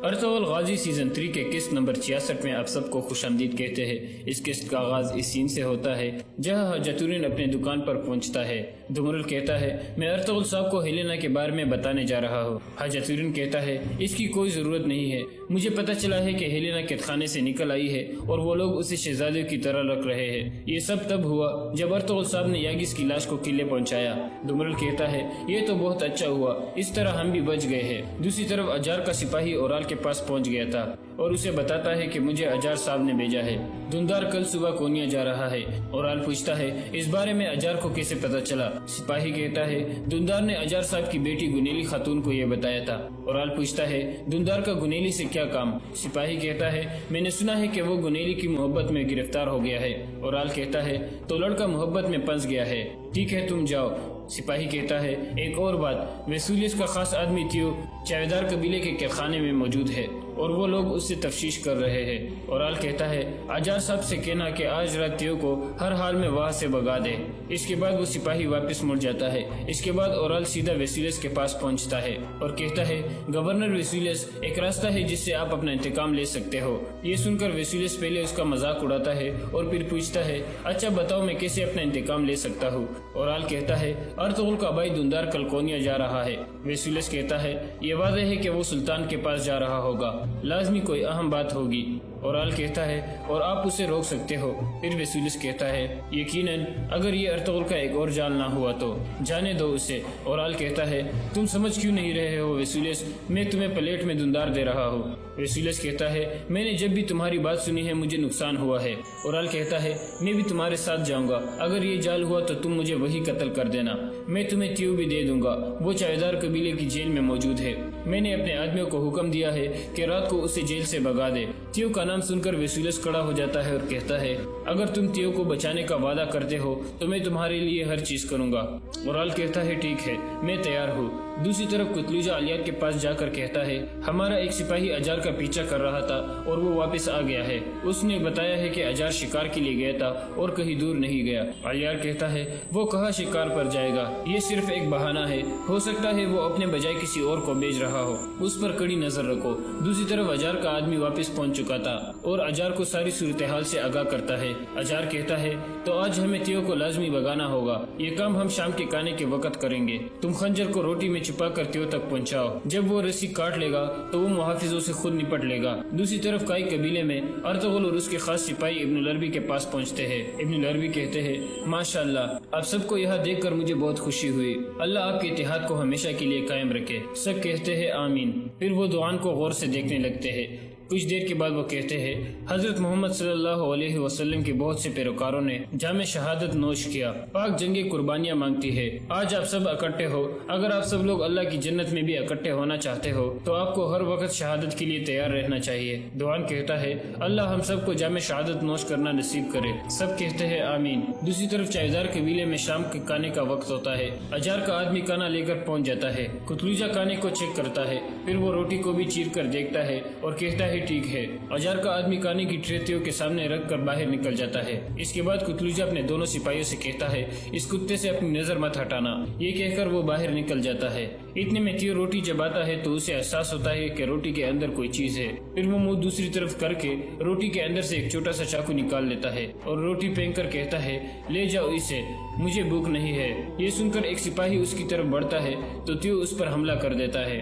Ertugrul Ghazi season 3 کے قسط number 66 میں آپ سب کو خوش آمدید کہتے ہیں۔ اس قسط کا آغاز اس سین سے ہوتا ہے جہاں حجتورین اپنے دکان پر پہنچتا ہے۔ دمرل کہتا ہے میں ارطغرل صاحب کو ہیلینا کے بارے میں بتانے جا رہا ہوں۔ حجتورین کہتا ہے اس کی کوئی ضرورت نہیں ہے، مجھے پتہ چلا ہے کہ ہیلینا قید خانے سے نکل آئی ہے اور وہ لوگ اسے شہزادے کی طرح رکھ رہے ہیں۔ یہ سب تب ہوا جب ارطغرل صاحب نے یاگس کی لاش کو قلعے پہنچایا۔ دمرل کہتا ہے یہ تو بہت اچھا ہوا، اس طرح ہم بھی بچ گئے ہیں۔ دوسری طرف اجار کا سپاہی اورال کے پاس پہنچ گیا تھا اور اسے بتاتا ہے کہ مجھے اجار صاحب نے بھیجا ہے، دندار کل صبح کونیا جا رہا ہے۔ اورال پوچھتا ہے اس بارے میں اجار کو کیسے پتہ چلا؟ سپاہی کہتا ہے دندار نے اجار صاحب کی بیٹی گنیلی خاتون کو یہ بتایا تھا۔ اورال پوچھتا ہے دندار کا گنیلی سے کیا کام؟ سپاہی کہتا ہے میں نے سنا ہے کہ وہ گنیلی کی محبت میں گرفتار ہو گیا ہے۔ اورال کہتا ہے تو لڑکا محبت میں پھنس گیا ہے، ٹھیک ہے تم جاؤ۔ سپاہی کہتا ہے ایک اور بات، ویسولیس کا خاص آدمی تیو چاویدار قبیلے کے قید خانے میں موجود ہے اور وہ لوگ اس سے تفتیش کر رہے ہیں۔ اورال کہتا ہے اجار صاحب سے کہنا کہ آج رات تیو کو ہر حال میں وہاں سے بھگا دے۔ اس کے بعد وہ سپاہی واپس مڑ جاتا ہے۔ اس کے بعد اورال سیدھا ویسولیس کے پاس پہنچتا ہے اور کہتا ہے گورنر ویسولیس، ایک راستہ ہے جس سے آپ اپنا انتقام لے سکتے ہو۔ یہ سن کر ویسولیس پہلے اس کا مذاق اڑاتا ہے اور پھر پوچھتا ہے اچھا بتاؤ میں کیسے اپنا انتقام لے سکتا ہوں؟ اورال کہتا ہے ارطغرل کا بھائی دندار کلکونیا جا رہا ہے۔ ویسولیس کہتا ہے یہ واضح ہے کہ وہ سلطان کے پاس جا رہا ہوگا، لازمی کوئی اہم بات ہوگی۔ اورال کہتا ہے اور آپ اسے روک سکتے ہو۔ پھر ویسولیس کہتا ہے یقیناً اگر یہ ارطغرل کا ایک اور جال نہ ہوا تو جانے دو اسے۔ اورال کہتا ہے تم سمجھ کیوں نہیں رہے ہو ویسولیس، میں تمہیں پلیٹ میں دندار دے رہا ہوں۔ ویسولیس کہتا ہے میں نے جب بھی تمہاری بات سنی ہے مجھے نقصان ہوا ہے۔ اورال کہتا ہے میں بھی تمہارے ساتھ جاؤں گا، اگر یہ جال ہوا تو تم مجھے وہی قتل کر دینا، میں تمہیں تیو بھی دے دوں گا، وہ چاویدار قبیلے کی جیل میں موجود ہے۔ میں نے اپنے آدمیوں کو حکم دیا ہے کہ رات کو اسے جیل سے بھگا دے۔ تیو کا نام سن کر ویسولیس کھڑا ہو جاتا ہے اور کہتا ہے اگر تم تیو کو بچانے کا وعدہ کرتے ہو تو میں تمہارے لیے ہر چیز کروں گا۔ اورال کہتا ہے ٹھیک ہے میں تیار ہوں۔ دوسری طرف کتلوجا الیار کے پاس جا کر کہتا ہے ہمارا ایک سپاہی اجار کا پیچھا کر رہا تھا اور وہ واپس آ گیا ہے، اس نے بتایا ہے کہ اجار شکار کے لیے گیا تھا اور کہیں دور نہیں گیا۔ الیار کہتا ہے وہ کہاں شکار پر جائے گا، یہ صرف ایک بہانہ ہے، ہو سکتا ہے وہ اپنے بجائے کسی اور کو بھیج رہا ہو، اس پر کڑی نظر رکھو۔ دوسری طرف اجار کا آدمی واپس پہنچ چکا تھا اور اجار کو ساری صورتحال سے آگاہ کرتا ہے۔ اجار کہتا ہے تو آج ہمیں تیو کو لازمی بھگانا ہوگا، یہ کام ہم شام کے کھانے کے وقت کریں گے، تم خنجر کو روٹی میں چھپا کر تیو تک پہنچاؤ، جب وہ رسی کاٹ لے گا تو وہ محافظوں سے خود نپٹ لے گا۔ دوسری طرف کائی قبیلے میں ارطغرل اور اس کے خاص سپاہی ابن العربی کے پاس پہنچتے ہیں۔ ابن العربی کہتے ہیں ماشاءاللہ آپ سب کو یہاں دیکھ کر مجھے بہت خوشی ہوئی، اللہ آپ کے اتحاد کو ہمیشہ کے لیے قائم رکھے۔ سب کہتے ہیں آمین۔ پھر وہ دعان کو غور سے دیکھنے لگتے ہیں۔ کچھ دیر کے بعد وہ کہتے ہیں حضرت محمد صلی اللہ علیہ وسلم کے بہت سے پیروکاروں نے جام شہادت نوش کیا، پاک جنگیں قربانیاں مانگتی ہے، آج آپ سب اکٹھے ہو، اگر آپ سب لوگ اللہ کی جنت میں بھی اکٹھے ہونا چاہتے ہو تو آپ کو ہر وقت شہادت کے لیے تیار رہنا چاہیے۔ دعان کہتا ہے اللہ ہم سب کو جام شہادت نوش کرنا نصیب کرے۔ سب کہتے ہیں آمین۔ دوسری طرف چاویدار قبیلے میں شام کے کھانے کا وقت ہوتا ہے۔ اجار کا آدمی کھانا لے کر پہنچ جاتا ہے، کتلوجا کھانے کو چیک کرتا ہے، پھر وہ روٹی کو بھی چیر کر دیکھتا ہے اور کہتا ہے ٹھیک ہے۔ اجار کا آدمی کھانے کی ٹرے تیو کے سامنے رکھ کر باہر نکل جاتا ہے۔ اس کے بعد کتلوجا اپنے دونوں سپاہیوں سے کہتا ہے اس کتے سے اپنی نظر مت ہٹانا، یہ کہہ کر وہ باہر نکل جاتا ہے۔ اتنے میں تیو روٹی چباتا ہے تو اسے احساس ہوتا ہے کہ روٹی کے اندر کوئی چیز ہے، پھر وہ منہ دوسری طرف کر کے روٹی کے اندر سے ایک چھوٹا سا چاقو نکال لیتا ہے اور روٹی پھینک کر کہتا ہے لے جاؤ اسے، مجھے بھوک نہیں ہے۔ یہ سن کر ایک سپاہی اس کی طرف بڑھتا ہے تو تیو اس پر حملہ کر دیتا ہے۔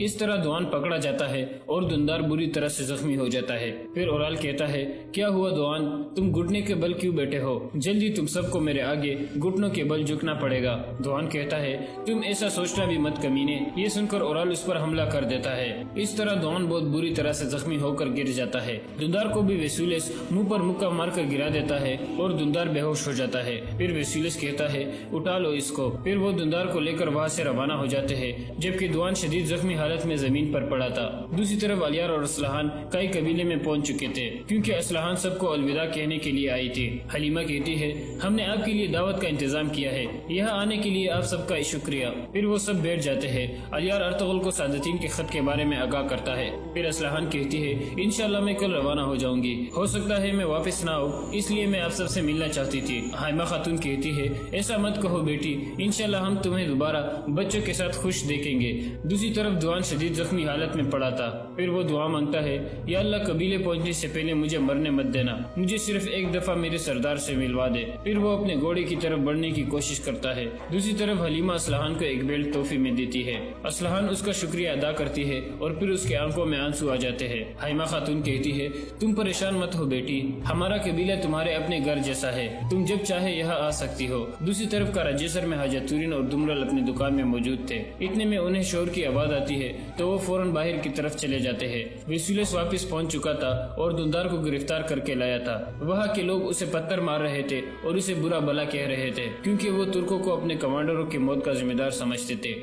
اس طرح دوان پکڑا جاتا ہے اور دندار بری طرح سے زخمی ہو جاتا ہے۔ پھر اورال کہتا ہے، کیا ہوا دوان، تم گھٹنے کے بل کیوں بیٹھے ہو؟ جلدی تم سب کو میرے آگے گھٹنوں کے بل جھکنا پڑے گا۔ دوان کہتا ہے، تم ایسا سوچنا بھی مت کمینے۔ یہ سن کر اورال اس پر حملہ کر دیتا ہے۔ اس طرح دوان بہت بری طرح سے زخمی ہو کر گر جاتا ہے۔ دندار کو بھی ویسولیس منہ پر مکہ مار کر گرا دیتا ہے اور دندار بے ہوش ہو جاتا ہے۔ پھر ویسولیس کہتا ہے، اٹھا لو اس کو۔ پھر وہ دندار کو لے کر وہاں سے روانہ ہو جاتے ہیں، جبکہ دوان شدید زخمی حالت میں زمین پر پڑا تھا۔ دوسری طرف الیار اور اسلحان کئی قبیلے میں پہنچ چکے تھے، کیونکہ اسلحان سب کو الوداع کہنے کے لیے آئی تھی۔ حلیمہ کہتی ہے، ہم نے آپ کے لیے دعوت کا انتظام کیا ہے، یہاں آنے کے لیے آپ سب کا شکریہ۔ پھر وہ سب بیٹھ جاتے ہیں۔ الیار ارطغرل کو سعادتین کے خط کے بارے میں آگاہ کرتا ہے۔ پھر اسلحان کہتی ہے، انشاءاللہ میں کل روانہ ہو جاؤں گی، ہو سکتا ہے میں واپس نہ آؤں، اس لیے میں آپ سب سے ملنا چاہتی تھی۔ حائمہ خاتون کہتی ہے، ایسا مت کہو بیٹی، انشاءاللہ ہم تمہیں دوبارہ بچوں کے ساتھ خوش دیکھیں گے۔ دوسری طرف دوان شدید زخمی حالت میں پڑا تھا۔ پھر وہ دعا مانگتا ہے، یا اللہ قبیلے پہنچنے سے پہلے مجھے مرنے مت دینا، مجھے صرف ایک دفعہ میرے سردار سے ملوا دے۔ پھر وہ اپنے گھوڑے کی طرف بڑھنے کی کوشش کرتا ہے۔ دوسری طرف حلیمہ اسلحان کو ایک بیلٹ تحفے میں دیتی ہے۔ اسلحان اس کا شکریہ ادا کرتی ہے اور پھر اس کے آنکھوں میں آنسو آ جاتے ہیں۔ حائمہ خاتون کہتی ہے، تم پریشان مت ہو بیٹی، ہمارا قبیلہ تمہارے اپنے گھر جیسا ہے، تم جب چاہے یہاں آ سکتی ہو۔ دوسری طرف کاراجیسر میں حاجہ تورین اور دمرل اپنی دکان میں موجود تھے۔ اتنے میں انہیں شور کی آواز آتی ہے تو وہ فوراً باہر کی طرف چلے جاتے ہیں۔ ویسولیس واپس پہنچ چکا تھا اور دندار کو گرفتار کر کے لایا تھا۔ وہاں کے لوگ اسے پتھر مار رہے تھے اور اسے برا بھلا کہہ رہے تھے، کیونکہ وہ ترکوں کو اپنے کمانڈروں کی موت کا ذمہ دار سمجھتے تھے۔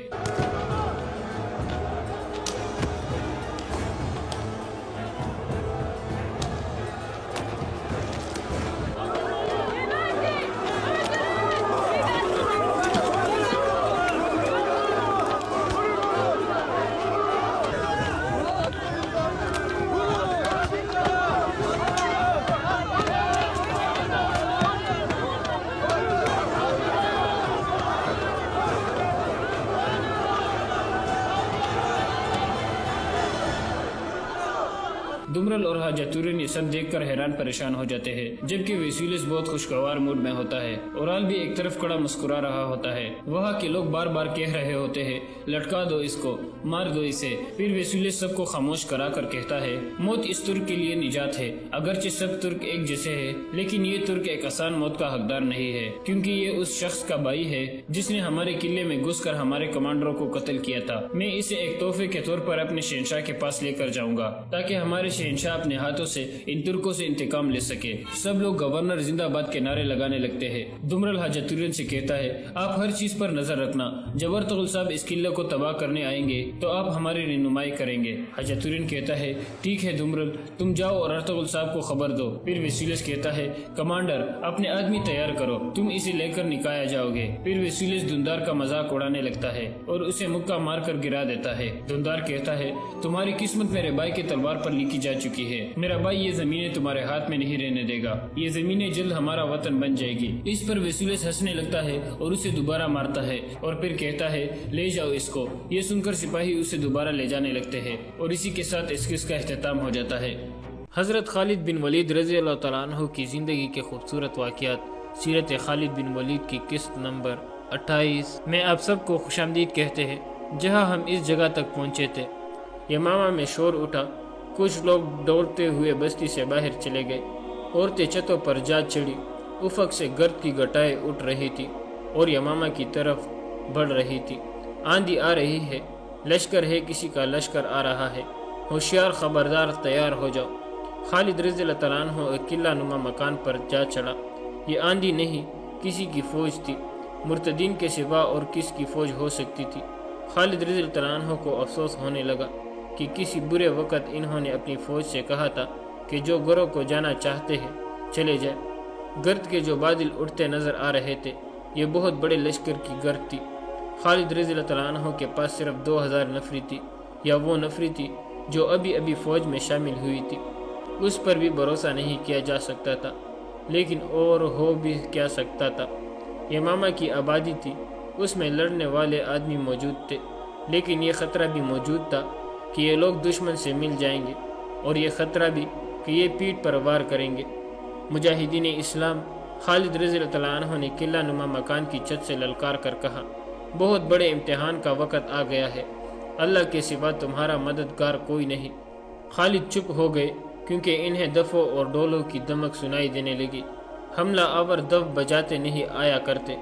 دمرل اور حاجہ تورین یہ سب دیکھ کر حیران پریشان ہو جاتے ہیں، جبکہ ویسولیس بہت خوشگوار موڈ میں ہوتا ہے۔ اورال بھی ایک طرف کھڑا مسکرا رہا ہوتا ہے۔ وہاں کے لوگ بار بار کہہ رہے ہوتے ہیں، لٹکا دو اس کو، مار دو اسے۔ پھر ویسولیس سب کو خاموش کرا کر کہتا ہے، موت اس ترک کے لیے نجات ہے۔ اگرچہ سب ترک ایک جیسے ہیں، لیکن یہ ترک ایک آسان موت کا حقدار نہیں ہے، کیونکہ یہ اس شخص کا بھائی ہے جس نے ہمارے قلعے میں گھس کر ہمارے کمانڈروں کو قتل کیا تھا۔ میں اسے ایک تحفے کے طور پر اپنے شہنشاہ کے پاس لے کر جاؤں گا، تاکہ ہمارے شہنشاہ اپنے ہاتھوں سے ان ترکوں سے انتقام لے سکے۔ سب لوگ گورنر زندہ باد کے نعرے لگانے لگتے ہیں۔ دمرل حاجہ تورین سے کہتا ہے، آپ ہر چیز پر نظر رکھنا، جب ارطغرل صاحب اس قلعے کو تباہ کرنے آئیں گے تو آپ ہماری رہنمائی کریں گے۔ حاجہ تورین کہتا ہے، ٹھیک ہے دمرل، تم جاؤ اور ارطغرل صاحب کو خبر دو۔ پھر ویسولیس کہتا ہے، کمانڈر اپنے آدمی تیار کرو، تم اسے لے کر نکایا جاؤ گے۔ پھر ویسولیس دندار کا مذاق اڑانے لگتا ہے اور اسے مکہ مار کر گرا دیتا ہے۔ دندار کہتا ہے، تمہاری قسمت میرے بھائی کے تلوار پر لکھی جا چکی ہے، میرا بھائی یہ زمینیں تمہارے ہاتھ میں نہیں رہنے دے گا، یہ زمینیں جلد ہمارا وطن بن جائے گی۔ اس پر ویسولیس ہنسنے لگتا ہے اور اسے دوبارہ مارتا ہے اور پھر کہتا ہے، لے جاؤ اس کو۔ یہ سن کر سپاہی اسے دوبارہ لے جانے لگتے ہیں اور اسی کے ساتھ اس قصے کا اختتام ہو جاتا ہے۔ حضرت خالد بن ولید رضی اللہ تعالیٰ عنہ کی زندگی کے خوبصورت واقعات، سیرت خالد بن ولید کی قسط نمبر 28 میں آپ سب کو خوش آمدید کہتے ہیں۔ جہاں ہم اس جگہ تک پہنچے تھے، یمامہ میں شور اٹھا، کچھ لوگ دوڑتے ہوئے بستی سے باہر چلے گئے، عورتیں چھتوں پر جا چڑھی، افق سے گرد کی گٹائیں اٹھ رہی تھی اور یمامہ کی طرف بڑھ رہی تھی۔ آندھی آ رہی ہے، لشکر ہے، کسی کا لشکر آ رہا ہے، ہوشیار خبردار، تیار ہو جاؤ۔ خالد رضی اللہ تعالیٰ عنہ ایک قلعہ نما مکان پر جا چڑھا۔ یہ آندھی نہیں، کسی کی فوج تھی، مرتدین کے سوا اور کس کی فوج ہو سکتی تھی۔ خالد رضی اللہ تعالیٰ عنہ کو افسوس ہونے لگا کہ کسی برے وقت انہوں نے اپنی فوج سے کہا تھا کہ جو گروہ کو جانا چاہتے ہیں چلے جائے۔ گرد کے جو بادل اٹھتے نظر آ رہے تھے، یہ بہت بڑے لشکر کی گرد تھی۔ خالد رضی اللہ تعالیٰ عنہ کے پاس صرف 2000 نفری تھی، یا وہ نفری تھی جو ابھی فوج میں شامل ہوئی تھی۔ اس پر بھی بھروسہ نہیں کیا جا سکتا تھا، لیکن اور ہو بھی کیا سکتا تھا۔ یمامہ کی آبادی تھی، اس میں لڑنے والے آدمی موجود تھے، لیکن یہ خطرہ بھی موجود تھا کہ یہ لوگ دشمن سے مل جائیں گے، اور یہ خطرہ بھی کہ یہ پیٹھ پر وار کریں گے۔ مجاہدین اسلام خالد رضی اللہ تعالیٰ عنہ نے قلعہ نما مکان کی چھت سے للکار کر کہا، بہت بڑے امتحان کا وقت آ گیا ہے۔ اللہ کے سوا تمہارا مددگار کوئی نہیں۔ خالد چپ ہو گئے کیونکہ انہیں دفوں اور ڈولوں کی دمک سنائی دینے لگی۔ حملہ آور دف بجاتے نہیں آیا کرتے،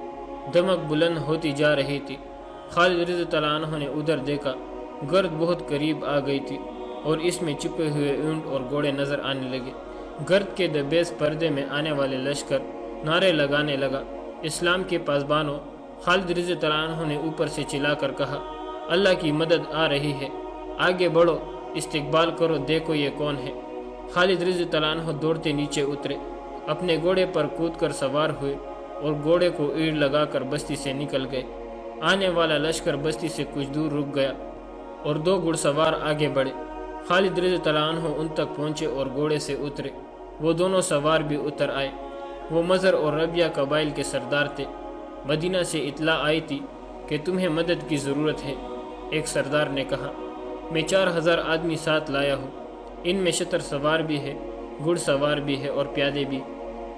دمک بلند ہوتی جا رہی تھی۔ خالد رضی اللہ عنہ نے ادھر دیکھا، گرد بہت قریب آ گئی تھی اور اس میں چھپے ہوئے اونٹ اور گھوڑے نظر آنے لگے۔ گرد کے دبیز پردے میں آنے والے لشکر نعرے لگانے لگا، اسلام کے پاسبانوں۔ خالد رضی اللہ عنہ نے اوپر سے چلا کر کہا، اللہ کی مدد آ رہی ہے، آگے بڑھو، استقبال کرو، دیکھو یہ کون ہے۔ خالد رضی اللہ عنہ دوڑتے نیچے اترے، اپنے گھوڑے پر کود کر سوار ہوئے اور گھوڑے کو ایڑ لگا کر بستی سے نکل گئے۔ آنے والا لشکر بستی سے کچھ دور رک گیا اور دو گھڑ سوار آگے بڑھے۔ خالد رضی اللہ عنہ ان تک پہنچے اور گھوڑے سے اترے، وہ دونوں سوار بھی اتر آئے۔ وہ مزر اور ربیہ قبائل کے سردار تھے۔ مدینہ سے اطلاع آئی تھی کہ تمہیں مدد کی ضرورت ہے۔ ایک سردار نے کہا، میں 4000 آدمی ساتھ لایا ہوں، ان میں شتر سوار بھی ہے، گھڑ سوار بھی ہے اور پیادے بھی،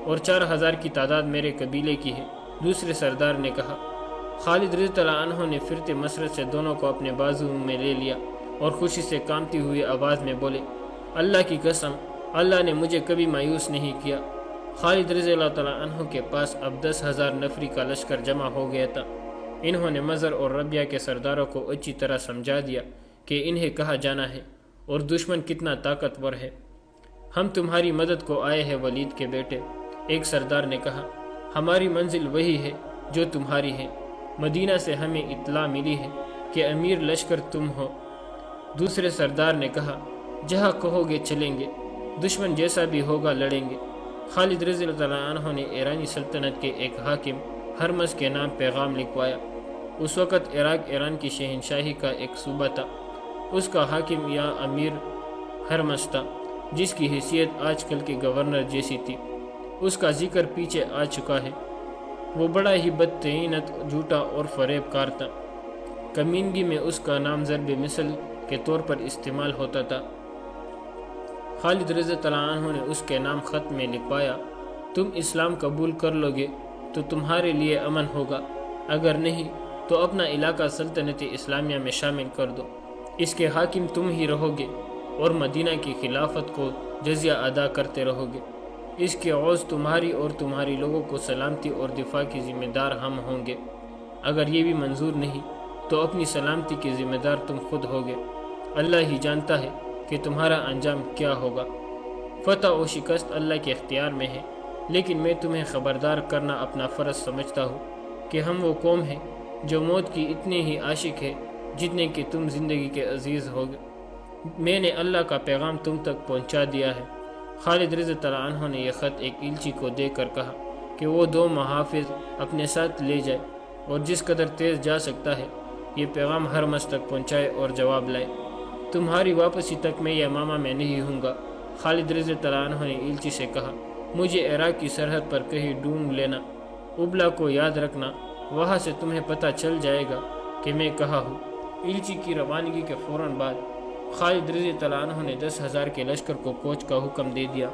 اور 4000 کی تعداد میرے قبیلے کی ہے۔ دوسرے سردار نے کہا۔ خالد رضی اللہ عنہ نے پھرتے مسرت سے دونوں کو اپنے بازو میں لے لیا اور خوشی سے کانپتی ہوئی آواز میں بولے، اللہ کی قسم، اللہ نے مجھے کبھی مایوس نہیں کیا۔ خالد رضی اللہ تعالیٰ عنہ کے پاس اب 10,000 نفری کا لشکر جمع ہو گیا تھا۔ انہوں نے مزر اور ربیہ کے سرداروں کو اچھی طرح سمجھا دیا کہ انہیں کہاں جانا ہے اور دشمن کتنا طاقتور ہے۔ ہم تمہاری مدد کو آئے ہیں ولید کے بیٹے، ایک سردار نے کہا، ہماری منزل وہی ہے جو تمہاری ہے، مدینہ سے ہمیں اطلاع ملی ہے کہ امیر لشکر تم ہو۔ دوسرے سردار نے کہا، جہاں کہو گے چلیں گے، دشمن جیسا بھی ہوگا لڑیں گے۔ خالد رضی اللہ عنہ نے ایرانی سلطنت کے ایک حاکم ہرمز کے نام پیغام لکھوایا۔ اس وقت عراق ایران کی شہنشاہی کا ایک صوبہ تھا۔ اس کا حاکم یا امیر ہرمز تھا، جس کی حیثیت آج کل کے گورنر جیسی تھی۔ اس کا ذکر پیچھے آ چکا ہے۔ وہ بڑا ہی بدطینت، جھوٹا اور فریب کار تھا۔ کمینگی میں اس کا نام ضرب مثل کے طور پر استعمال ہوتا تھا۔ خالد رضی اللہ عنہ نے اس کے نام خط میں لکھوایا، تم اسلام قبول کر لو گے تو تمہارے لیے امن ہوگا، اگر نہیں تو اپنا علاقہ سلطنت اسلامیہ میں شامل کر دو۔ اس کے حاکم تم ہی رہو گے اور مدینہ کی خلافت کو جزیہ ادا کرتے رہو گے۔ اس کے عوض تمہاری اور تمہاری لوگوں کو سلامتی اور دفاع کی ذمہ دار ہم ہوں گے۔ اگر یہ بھی منظور نہیں تو اپنی سلامتی کے ذمہ دار تم خود ہوگے۔ اللہ ہی جانتا ہے کہ تمہارا انجام کیا ہوگا۔ فتح و شکست اللہ کے اختیار میں ہے، لیکن میں تمہیں خبردار کرنا اپنا فرض سمجھتا ہوں کہ ہم وہ قوم ہیں جو موت کی اتنے ہی عاشق ہے جتنے کہ تم زندگی کے عزیز ہوگے۔ میں نے اللہ کا پیغام تم تک پہنچا دیا ہے۔ خالد رضی اللہ عنہ نے یہ خط ایک ایلچی کو دے کر کہا کہ وہ 2 محافظ اپنے ساتھ لے جائے اور جس قدر تیز جا سکتا ہے یہ پیغام ہرمز تک پہنچائے اور جواب لائے۔ تمہاری واپسی تک میں یمامہ میں نہیں ہوں گا۔ خالد رضی اللہ عنہ نے ایلچی سے کہا، مجھے عراق کی سرحد پر کہیں ڈھونڈ لینا، ابلا کو یاد رکھنا، وہاں سے تمہیں پتہ چل جائے گا کہ میں کہاں ہوں۔ ایلچی کی روانگی کے فوراً بعد خالد رضی اللہ عنہ نے 10,000 کے لشکر کو کوچ کا حکم دے دیا۔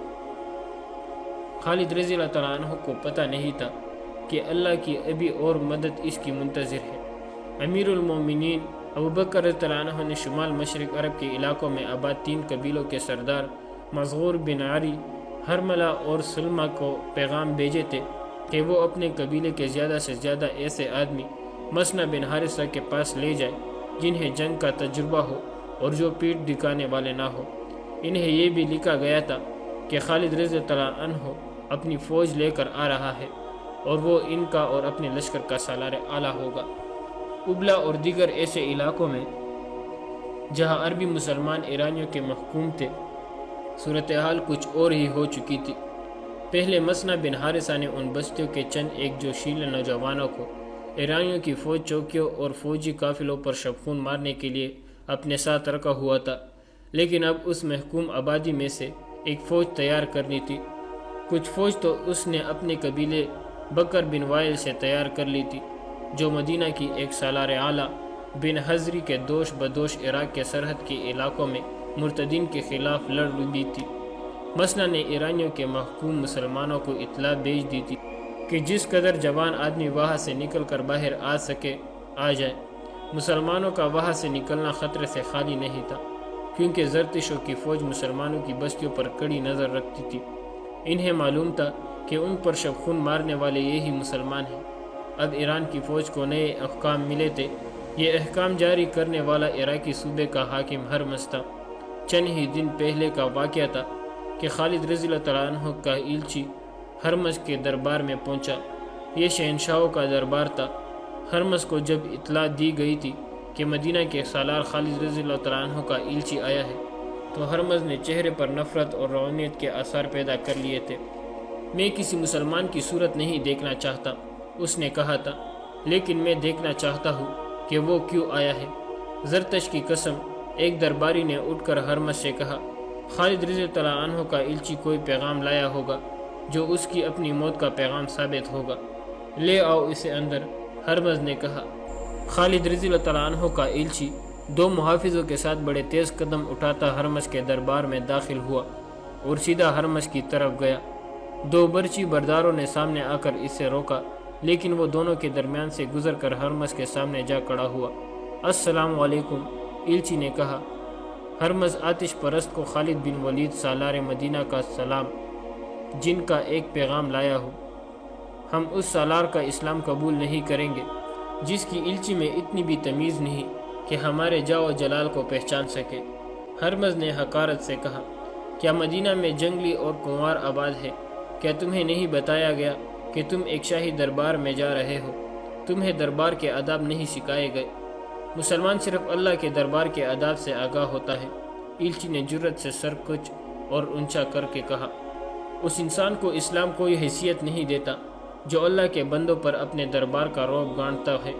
خالد رضی اللہ عنہ کو پتہ نہیں تھا کہ اللہ کی ابھی اور مدد اس کی منتظر ہے۔ امیر المومنین ابوبکر رضی اللہ عنہ نے شمال مشرق عرب کے علاقوں میں آباد 3 قبیلوں کے سردار مزغور بن عاری، ہرملہ اور سلمہ کو پیغام بھیجے تھے کہ وہ اپنے قبیلے کے زیادہ سے زیادہ ایسے آدمی مسنہ بن حارثہ کے پاس لے جائے جنہیں جنگ کا تجربہ ہو اور جو پیٹھ دکھانے والے نہ ہو۔ انہیں یہ بھی لکھا گیا تھا کہ خالد رضی اللہ عنہ اپنی فوج لے کر آ رہا ہے اور وہ ان کا اور اپنے لشکر کا سالار اعلیٰ ہوگا۔ ابلا اور دیگر ایسے علاقوں میں جہاں عربی مسلمان ایرانیوں کے محکوم تھے، صورتحال کچھ اور ہی ہو چکی تھی۔ پہلے مسنہ بن حارثہ نے ان بستیوں کے چند ایک جوشیل نوجوانوں کو ایرانیوں کی فوج چوکیوں اور فوجی قافلوں پر شبخون مارنے کے لیے اپنے ساتھ رکھا ہوا تھا، لیکن اب اس محکوم آبادی میں سے ایک فوج تیار کرنی تھی۔ کچھ فوج تو اس نے اپنے قبیلے بکر بن وائل سے تیار کر لی تھی، جو مدینہ کی ایک سالار اعلیٰ بن حضری کے دوش بدوش عراق کے سرحد کے علاقوں میں مرتدین کے خلاف لڑ بھی تھی۔ مسنہ نے ایرانیوں کے محکوم مسلمانوں کو اطلاع بھیج دی تھی کہ جس قدر جوان آدمی وہاں سے نکل کر باہر آ سکے آ جائے۔ مسلمانوں کا وہاں سے نکلنا خطرے سے خالی نہیں تھا، کیونکہ زرتشوں کی فوج مسلمانوں کی بستیوں پر کڑی نظر رکھتی تھی۔ انہیں معلوم تھا کہ ان پر شب خون مارنے والے یہی مسلمان ہیں۔ اب ایران کی فوج کو نئے احکام ملے تھے۔ یہ احکام جاری کرنے والا عراقی صوبے کا حاکم ہرمز تھا۔ چند ہی دن پہلے کا واقعہ تھا کہ خالد رضی اللہ تعالیٰ عنہ کا ایلچی ہرمز کے دربار میں پہنچا۔ یہ شہنشاہوں کا دربار تھا۔ ہرمز کو جب اطلاع دی گئی تھی کہ مدینہ کے سالار خالد رضی اللہ تعالیٰ عنہ کا ایلچی آیا ہے، تو ہرمز نے چہرے پر نفرت اور روانیت کے آثار پیدا کر لیے تھے۔ میں کسی مسلمان کی صورت نہیں دیکھنا چاہتا، اس نے کہا تھا، لیکن میں دیکھنا چاہتا ہوں کہ وہ کیوں آیا ہے۔ زرتش کی قسم، ایک درباری نے اٹھ کر ہرمز سے کہا، خالد رضی اللہ عنہ کا ایلچی کوئی پیغام لایا ہوگا جو اس کی اپنی موت کا پیغام ثابت ہوگا، لے آؤ اسے اندر۔ ہرمز نے کہا۔ خالد رضی اللہ عنہ کا ایلچی 2 محافظوں کے ساتھ بڑے تیز قدم اٹھاتا ہرمز کے دربار میں داخل ہوا اور سیدھا ہرمز کی طرف گیا۔ 2 برچی برداروں نے سامنے آ کر اسے روکا، لیکن وہ دونوں کے درمیان سے گزر کر ہرمز کے سامنے جا کھڑا ہوا۔ السلام علیکم، ایلچی نے کہا۔ ہرمز آتش پرست کو خالد بن ولید سالار مدینہ کا سلام، جن کا ایک پیغام لایا ہو۔ ہم اس سالار کا اسلام قبول نہیں کریں گے جس کی ایلچی میں اتنی بھی تمیز نہیں کہ ہمارے جاہ و جلال کو پہچان سکے۔ ہرمز نے حقارت سے کہا، کیا مدینہ میں جنگلی اور کنوار آباد ہے؟ کیا تمہیں نہیں بتایا گیا کہ تم ایک شاہی دربار میں جا رہے ہو؟ تمہیں دربار کے آداب نہیں سکھائے گئے؟ مسلمان صرف اللہ کے دربار کے آداب سے آگاہ ہوتا ہے۔ ایلچی نے جرأت سے سر کچھ اور اونچا کر کے کہا، اس انسان کو اسلام کوئی حیثیت نہیں دیتا جو اللہ کے بندوں پر اپنے دربار کا رعب گانٹتا ہے۔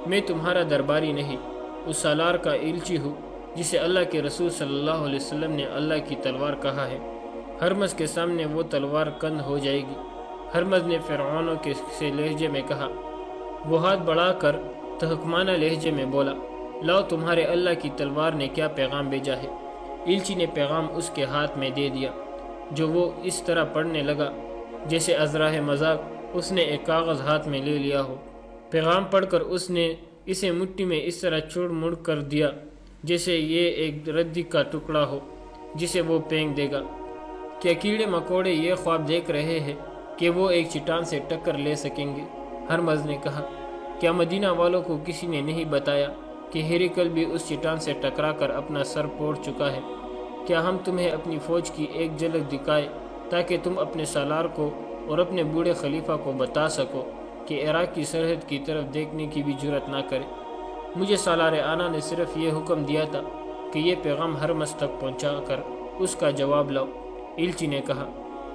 میں تمہارا درباری نہیں، اس سالار کا ایلچی ہوں جسے اللہ کے رسول صلی اللہ علیہ وسلم نے اللہ کی تلوار کہا ہے۔ ہرمز کے سامنے وہ تلوار کند ہو جائے گی۔ ہرمز نے فرعونوں کے سے لہجے میں کہا۔ وہ ہاتھ بڑھا کر تحکمانہ لہجے میں بولا، لاؤ تمہارے اللہ کی تلوار نے کیا پیغام بھیجا ہے۔ ایلچی نے پیغام اس کے ہاتھ میں دے دیا، جو وہ اس طرح پڑھنے لگا جیسے ازراہ مذاق اس نے ایک کاغذ ہاتھ میں لے لیا ہو۔ پیغام پڑھ کر اس نے اسے مٹھی میں اس طرح چوڑ مڑ کر دیا جیسے یہ ایک ردی کا ٹکڑا ہو جسے وہ پھینک دے گا۔ کیا کیڑے مکوڑے یہ خواب دیکھ رہے ہیں کہ وہ ایک چٹان سے ٹکر لے سکیں گے؟ ہرمز نے کہا، کیا مدینہ والوں کو کسی نے نہیں بتایا کہ ہیرکل بھی اس چٹان سے ٹکرا کر اپنا سر پھوڑ چکا ہے؟ کیا ہم تمہیں اپنی فوج کی ایک جھلک دکھائے تاکہ تم اپنے سالار کو اور اپنے بوڑھے خلیفہ کو بتا سکو کہ عراق کی سرحد کی طرف دیکھنے کی بھی جرأت نہ کرے؟ مجھے سالار آنا نے صرف یہ حکم دیا تھا کہ یہ پیغام ہرمز تک پہنچا کر اس کا جواب لاؤ۔ ایلچی نے کہا،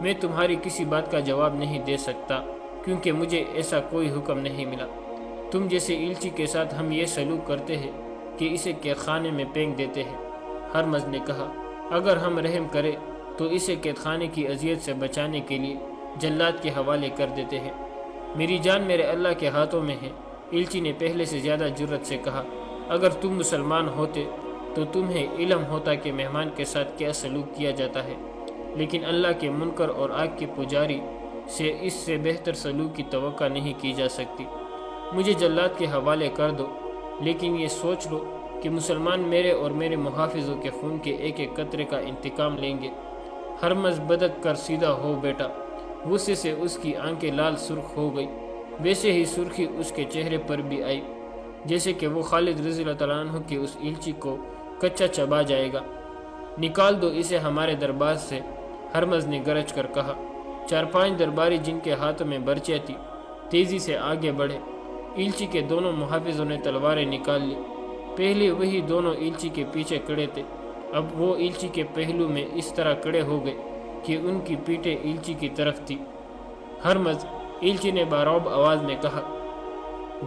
میں تمہاری کسی بات کا جواب نہیں دے سکتا کیونکہ مجھے ایسا کوئی حکم نہیں ملا۔ تم جیسے ایلچی کے ساتھ ہم یہ سلوک کرتے ہیں کہ اسے قید خانے میں پھینک دیتے ہیں۔ ہرمز نے کہا، اگر ہم رحم کریں تو اسے قید خانے کی اذیت سے بچانے کے لیے جلاد کے حوالے کر دیتے ہیں۔ میری جان میرے اللہ کے ہاتھوں میں ہے۔ ایلچی نے پہلے سے زیادہ جرأت سے کہا، اگر تم مسلمان ہوتے تو تمہیں علم ہوتا کہ مہمان کے ساتھ کیا سلوک کیا جاتا ہے، لیکن اللہ کے منکر اور آگ کے پجاری سے اس سے بہتر سلوک کی توقع نہیں کی جا سکتی۔ مجھے جلاد کے حوالے کر دو، لیکن یہ سوچ لو کہ مسلمان میرے اور میرے محافظوں کے خون کے ایک ایک قطرے کا انتقام لیں گے۔ ہرمز بدک کر سیدھا ہو بیٹا۔ غصے سے اس کی آنکھیں لال سرخ ہو گئی، ویسے ہی سرخی اس کے چہرے پر بھی آئی جیسے کہ وہ خالد رضی اللہ تعالیٰ عنہ کی اس ایلچی کو کچا چبا جائے گا۔ نکال دو اسے ہمارے دربار سے، ہرمز نے گرج کر کہا۔ 4-5 درباری جن کے ہاتھوں میں برچیاں تھی تیزی سے آگے بڑھے۔ ایلچی کے دونوں محافظوں نے تلواریں نکال لی۔ پہلے وہی دونوں ایلچی کے پیچھے کھڑے تھے، اب وہ ایلچی کے پہلو میں اس طرح کھڑے ہو گئے کہ ان کی پیٹھیں ایلچی کی طرف تھی۔ ہرمز، ایلچی نے بارعب آواز میں کہا،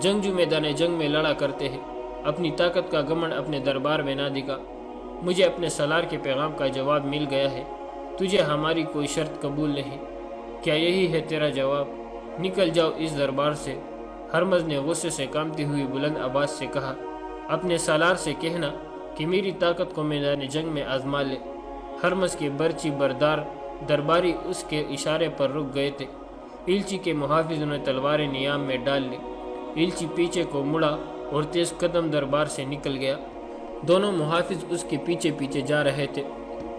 جنگجو میدان جنگ میں لڑا کرتے ہیں، اپنی طاقت کا گھمنڈ اپنے دربار میں نہ دکھا۔ مجھے اپنے سالار کے پیغام کا جواب مل گیا ہے، تجھے ہماری کوئی شرط قبول نہیں۔ کیا یہی ہے تیرا جواب؟ نکل جاؤ اس دربار سے۔ ہرمز نے غصے سے کانپتی ہوئی بلند آواز سے کہا، اپنے سالار سے کہنا کہ میری طاقت کو میدان جنگ میں آزما لے۔ ہرمز کے برچی بردار درباری اس کے اشارے پر رک گئے تھے۔ ایلچی کے محافظوں نے تلواریں نیام میں ڈال لی۔ ایلچی پیچھے کو مڑا اور تیز قدم دربار سے نکل گیا۔ دونوں محافظ اس کے پیچھے پیچھے جا رہے تھے۔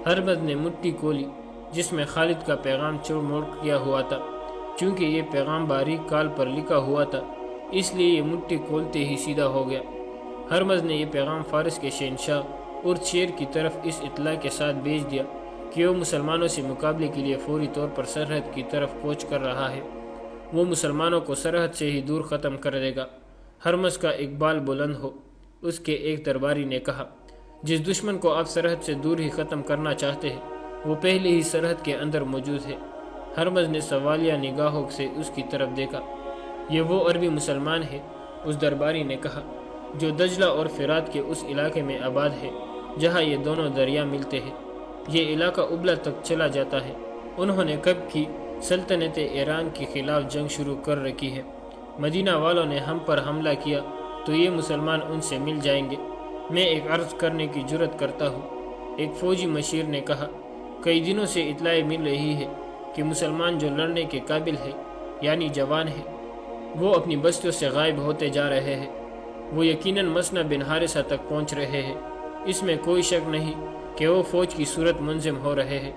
ہرمز نے مٹھی کھولی جس میں خالد کا پیغام چوڑ موڑ کیا ہوا تھا۔ چونکہ یہ پیغام باریک کال پر لکھا ہوا تھا اس لیے یہ مٹھی کھولتے ہی سیدھا ہو گیا۔ ہرمز نے یہ پیغام فارس کے شہنشاہ اور شیر کی طرف اس اطلاع کے ساتھ بھیج دیا کہ وہ مسلمانوں سے مقابلے کے لیے فوری طور پر سرحد کی طرف کوچ کر رہا ہے۔ وہ مسلمانوں کو سرحد سے ہی دور ختم کر دے گا۔ ہرمز کا اقبال بلند ہو، اس کے ایک درباری نے کہا۔ جس دشمن کو آپ سرحد سے دور ہی ختم کرنا چاہتے ہیں وہ پہلے ہی سرحد کے اندر موجود ہے۔ ہرمز نے سوالیہ نگاہوں سے اس کی طرف دیکھا۔ یہ وہ عربی مسلمان ہے، اس درباری نے کہا، جو دجلہ اور فرات کے اس علاقے میں آباد ہے جہاں یہ دونوں دریا ملتے ہیں۔ یہ علاقہ ابلا تک چلا جاتا ہے۔ انہوں نے کب کی سلطنت ایران کے خلاف جنگ شروع کر رکھی ہے۔ مدینہ والوں نے ہم پر حملہ کیا تو یہ مسلمان ان سے مل جائیں گے۔ میں ایک عرض کرنے کی جرت کرتا ہوں، ایک فوجی مشیر نے کہا، کئی دنوں سے اطلاع مل رہی ہے کہ مسلمان جو لڑنے کے قابل ہے یعنی جوان ہے وہ اپنی بستیوں سے غائب ہوتے جا رہے ہیں۔ وہ یقیناً مسنع بن حارثہ تک پہنچ رہے ہیں۔ اس میں کوئی شک نہیں کہ وہ فوج کی صورت منظم ہو رہے ہیں۔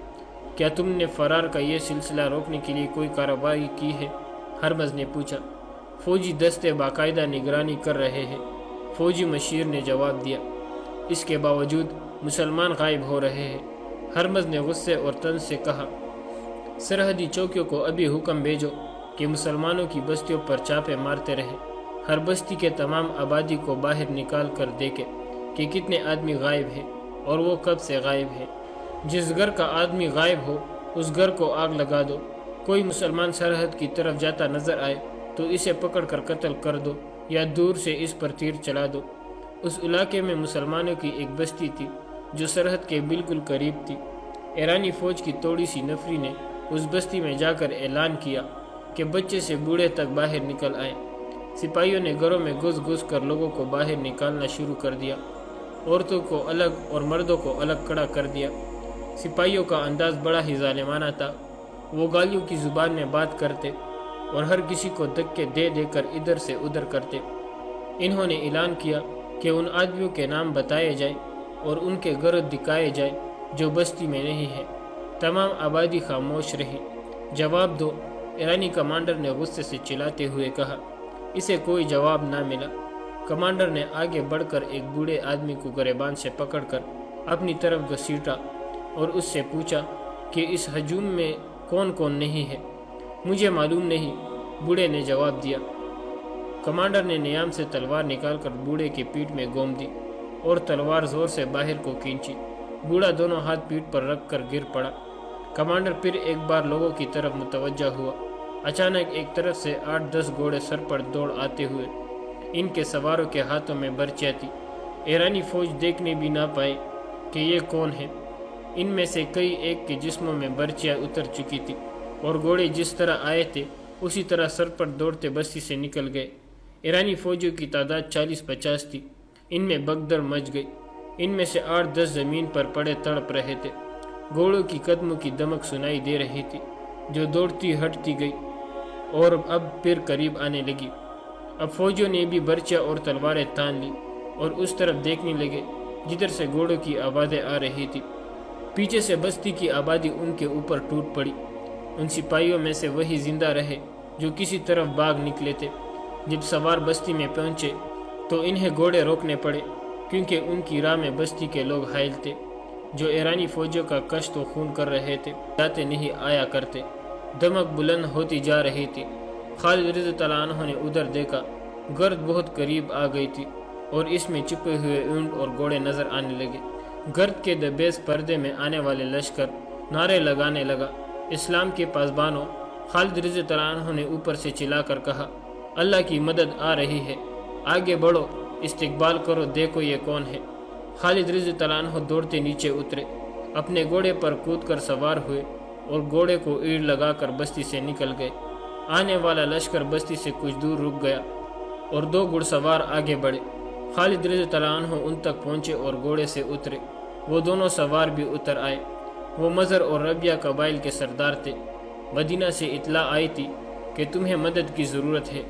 کیا تم نے فرار کا یہ سلسلہ روکنے کے لیے کوئی کارروائی کی ہے؟ ہرمز نے پوچھا۔ فوجی دستے باقاعدہ نگرانی کر رہے ہیں، فوجی مشیر نے جواب دیا۔ اس کے باوجود مسلمان غائب ہو رہے ہیں۔ ہرمز نے غصے اور طنز سے کہا، سرحدی چوکیوں کو ابھی حکم بھیجو کہ مسلمانوں کی بستیوں پر چاپے مارتے رہے۔ ہر بستی کے تمام آبادی کو باہر نکال کر دیکھے کہ کتنے آدمی غائب ہیں اور وہ کب سے غائب ہیں۔ جس گھر کا آدمی غائب ہو اس گھر کو آگ لگا دو۔ کوئی مسلمان سرحد کی طرف جاتا نظر آئے تو اسے پکڑ کر قتل کر دو یا دور سے اس پر تیر چلا دو۔ اس علاقے میں مسلمانوں کی ایک بستی تھی جو سرحد کے بالکل قریب تھی۔ ایرانی فوج کی تھوڑی سی نفری نے اس بستی میں جا کر اعلان کیا کہ بچے سے بوڑھے تک باہر نکل آئے۔ سپاہیوں نے گھروں میں گھس گھس کر لوگوں کو باہر نکالنا شروع کر دیا۔ عورتوں کو الگ اور مردوں کو الگ کھڑا کر دیا۔ سپاہیوں کا انداز بڑا ہی ظالمانہ تھا۔ وہ گالیوں کی زبان میں بات کرتے اور ہر کسی کو دھکے دے دے کر ادھر سے ادھر کرتے۔ انہوں نے اعلان کیا کہ ان آدمیوں کے نام بتائے جائیں اور ان کے گرد دکھائے جائیں جو بستی میں نہیں ہے۔ تمام آبادی خاموش رہی۔ جواب دو، ایرانی کمانڈر نے غصے سے چلاتے ہوئے کہا۔ اسے کوئی جواب نہ ملا۔ کمانڈر نے آگے بڑھ کر ایک بوڑھے آدمی کو گریبان سے پکڑ کر اپنی طرف گھسیٹا اور اس سے پوچھا کہ اس ہجوم میں کون کون نہیں ہے۔ مجھے معلوم نہیں، بوڑھے نے جواب دیا۔ کمانڈر نے نیام سے تلوار نکال کر بوڑھے کی پیٹھ میں گھوم دی اور تلوار زور سے باہر کو کھینچی۔ بوڑھا دونوں ہاتھ پیٹھ پر رکھ کر گر پڑا۔ کمانڈر پھر ایک بار لوگوں کی طرف متوجہ ہوا۔ اچانک ایک طرف سے 8-10 گھوڑے سر پر دوڑ آتے ہوئے۔ ان کے سواروں کے ہاتھوں میں برچیاں تھی۔ ایرانی فوج دیکھنے بھی نہ پائی کہ یہ کون ہے۔ ان میں سے کئی ایک کے جسموں میں برچیاں اتر چکی تھی اور گھوڑے جس طرح آئے تھے اسی طرح سر پر دوڑتے بستی سے نکل گئے۔ ایرانی فوجیوں کی تعداد 40-50 تھی۔ ان میں بگدڑ مچ گئی۔ ان میں سے 8-10 زمین پر پڑے تڑپ رہے تھے۔ گھوڑوں کی قدموں کی دمک سنائی دے رہی تھی جو دوڑتی ہٹتی گئی اور اب پھر قریب آنے لگی۔ اب فوجیوں نے بھی برچیاں اور تلواریں تان لی اور اس طرف دیکھنے لگے جدھر سے گھوڑوں کی آوازیں آ رہی تھی۔ پیچھے سے بستی کی آبادی ان کے اوپر ٹوٹ پڑی۔ ان سپاہیوں میں سے وہی زندہ رہے جو کسی طرف بھاگ نکلے تھے۔ جب سوار بستی میں پہنچے تو انہیں گھوڑے روکنے پڑے کیونکہ ان کی راہ میں بستی کے لوگ حائل تھے جو ایرانی فوجیوں کا کشت و خون کر رہے تھے، جاتے نہیں آیا کرتے۔ دمک بلند ہوتی جا رہی تھی۔ خالد رضی اللہ عنہ نے ادھر دیکھا، گرد بہت قریب آ گئی تھی اور اس میں چھپے ہوئے اونٹ اور گھوڑے نظر آنے لگے۔ گرد کے دبیز پردے میں آنے والے لشکر نعرے لگانے لگا، اسلام کے پاسبانوں! خالد رضی اللہ عنہ نے اوپر سے چلا کر کہا، اللہ کی مدد آ رہی ہے، آگے بڑھو، استقبال کرو، دیکھو یہ کون ہے۔ خالد رضی اللہ عنہ دوڑتے نیچے اترے، اپنے گھوڑے پر کود کر سوار ہوئے اور گھوڑے کو ایڑ لگا کر بستی سے نکل گئے۔ آنے والا لشکر بستی سے کچھ دور رک گیا اور 2 گھڑ سوار آگے بڑھے۔ خالد رضی اللہ عنہ ان تک پہنچے اور گھوڑے سے اترے۔ وہ دونوں سوار بھی اتر آئے۔ وہ مضر اور ربیہ قبائل کے سردار تھے۔ مدینہ سے اطلاع آئی تھی کہ تمہیں مدد کی ضرورت ہے،